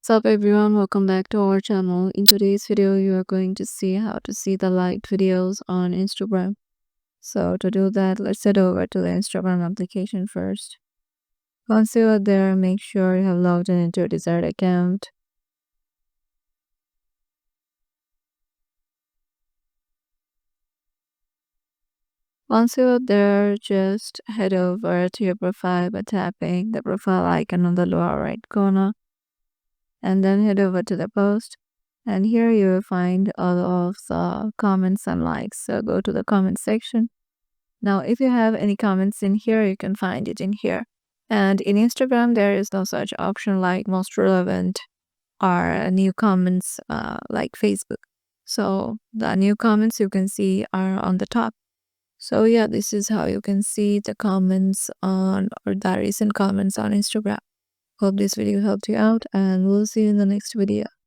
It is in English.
What's up everyone, welcome back to our channel. In today's video you are going to see how to see the liked videos on Instagram. So to do that, let's head over to the Instagram application first. Once you are there, make sure you have logged in into your desired account. Once you are there, just head over to your profile by tapping the profile icon on the lower right corner, and then head over to the post. And here you will find all of the comments and likes. So go to the comment section. Now, if you have any comments in here, you can find it in here. And in Instagram, there is no such option like most relevant or new comments like Facebook. So the new comments you can see are on the top. So yeah, this is how you can see the comments on or the recent comments on Instagram. Hope this video helped you out, and we'll see you in the next video.